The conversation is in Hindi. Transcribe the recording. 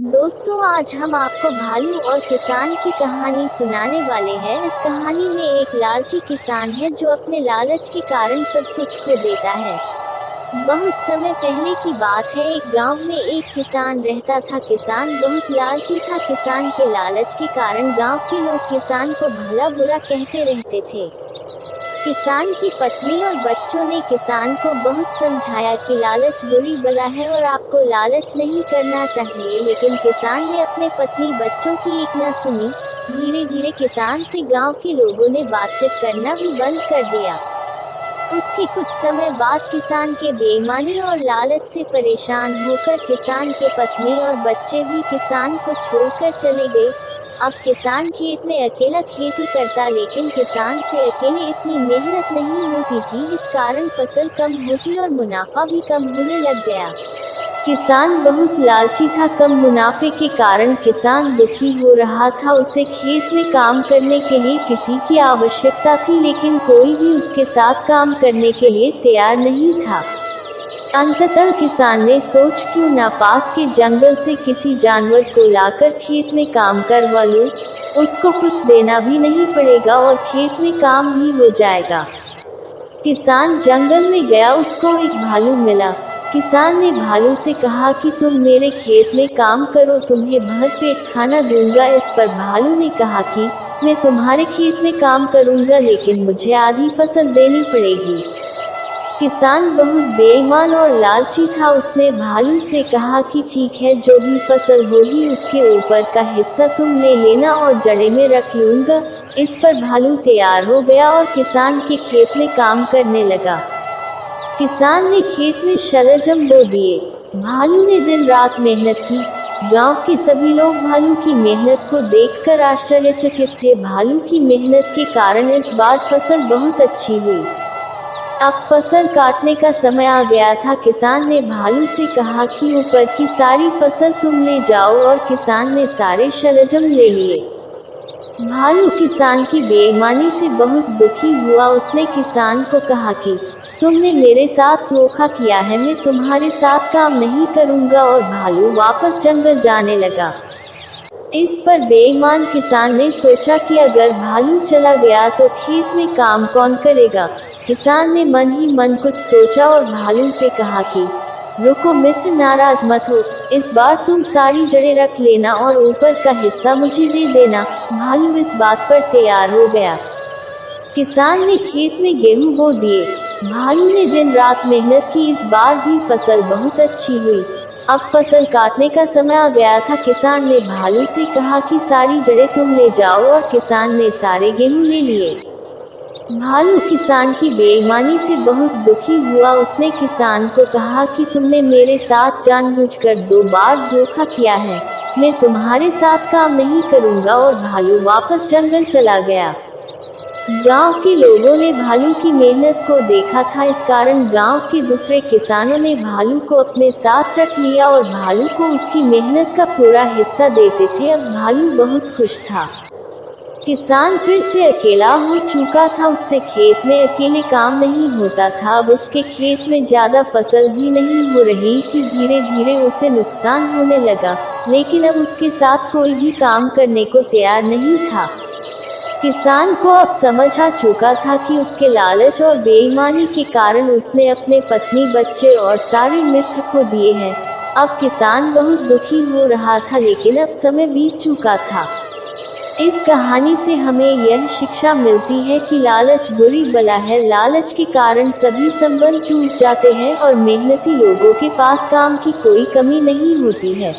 दोस्तों, आज हम आपको भालू और किसान की कहानी सुनाने वाले हैं। इस कहानी में एक लालची किसान है जो अपने लालच के कारण सब कुछ खो देता है। बहुत समय पहले की बात है। एक गांव में एक किसान रहता था। किसान बहुत लालची था। किसान के लालच के कारण गांव के लोग किसान को भला बुरा कहते रहते थे। किसान की पत्नी और बच्चों ने किसान को बहुत समझाया कि लालच बुरी बला है और आपको लालच नहीं करना चाहिए, लेकिन किसान ने अपने पत्नी बच्चों की एक न सुनी। धीरे धीरे किसान से गांव के लोगों ने बातचीत करना भी बंद कर दिया। उसके कुछ समय बाद किसान के बेईमानी और लालच से परेशान होकर किसान के पत्नी और बच्चे भी किसान को छोड़कर चले गए। अब किसान खेत में अकेला खेती करता, लेकिन किसान से अकेले इतनी मेहनत नहीं होती थी। इस कारण फसल कम होती और मुनाफा भी कम होने लग गया। किसान बहुत लालची था। कम मुनाफे के कारण किसान दुखी हो रहा था। उसे खेत में काम करने के लिए किसी की आवश्यकता थी, लेकिन कोई भी उसके साथ काम करने के लिए तैयार नहीं था। अंततः किसान ने सोच क्यों ना पास के जंगल से किसी जानवर को लाकर खेत में काम करवा लूं। उसको कुछ देना भी नहीं पड़ेगा और खेत में काम भी हो जाएगा। किसान जंगल में गया। उसको एक भालू मिला। किसान ने भालू से कहा कि तुम मेरे खेत में काम करो, तुम्हें भरपेट खाना दूंगा। इस पर भालू ने कहा कि मैं तुम्हारे खेत में काम करूंगा, लेकिन मुझे आधी फसल देनी पड़ेगी। किसान बहुत बेईमान और लालची था। उसने भालू से कहा कि ठीक है, जो भी फसल होगी उसके ऊपर का हिस्सा तुम ले लेना और जड़े में रख लूंगा। इस पर भालू तैयार हो गया और किसान के खेत में काम करने लगा। किसान ने खेत में शलजम बो दिए। भालू ने दिन रात मेहनत की। गांव के सभी लोग भालू की मेहनत को देखकर आश्चर्यचकित थे। भालू की मेहनत के कारण इस बार फसल बहुत अच्छी हुई। अब फसल काटने का समय आ गया था। किसान ने भालू से कहा कि ऊपर की सारी फसल तुम ले जाओ, और किसान ने सारे शलजम ले लिए। भालू किसान की बेईमानी से बहुत दुखी हुआ। उसने किसान को कहा कि तुमने मेरे साथ धोखा किया है, मैं तुम्हारे साथ काम नहीं करूंगा, और भालू वापस जंगल जाने लगा। इस पर बेईमान किसान ने सोचा कि अगर भालू चला गया तो खेत में काम कौन करेगा। किसान ने मन ही मन कुछ सोचा और भालू से कहा कि रुको मित्र, नाराज मत हो। इस बार तुम सारी जड़ें रख लेना और ऊपर का हिस्सा मुझे दे देना। भालू इस बात पर तैयार हो गया। किसान ने खेत में गेहूं बो दिए। भालू ने दिन रात मेहनत की। इस बार भी फसल बहुत अच्छी हुई। अब फसल काटने का समय आ गया था। किसान ने भालू से कहा कि सारी जड़ें तुम ले जाओ, और किसान ने सारे गेहूं ले लिए। भालू किसान की बेईमानी से बहुत दुखी हुआ। उसने किसान को कहा कि तुमने मेरे साथ जानबूझकर 2 बार धोखा किया है, मैं तुम्हारे साथ काम नहीं करूंगा, और भालू वापस जंगल चला गया। गांव के लोगों ने भालू की मेहनत को देखा था। इस कारण गांव के दूसरे किसानों ने भालू को अपने साथ रख लिया और भालू को उसकी मेहनत का पूरा हिस्सा देते थे। अब भालू बहुत खुश था। किसान फिर से अकेला हो चुका था। उससे खेत में अकेले काम नहीं होता था। अब उसके खेत में ज्यादा फसल भी नहीं हो रही थी। धीरे धीरे उसे नुकसान होने लगा, लेकिन अब उसके साथ कोई भी काम करने को तैयार नहीं था। किसान को अब समझ आ चुका था कि उसके लालच और बेईमानी के कारण उसने अपने पत्नी, बच्चे और सारे मित्र खो दिए हैं। अब किसान बहुत दुखी हो रहा था, लेकिन अब समय बीत चुका था। इस कहानी से हमें यह शिक्षा मिलती है कि लालच बुरी बला है। लालच के कारण सभी संबंध टूट जाते हैं और मेहनती लोगों के पास काम की कोई कमी नहीं होती है।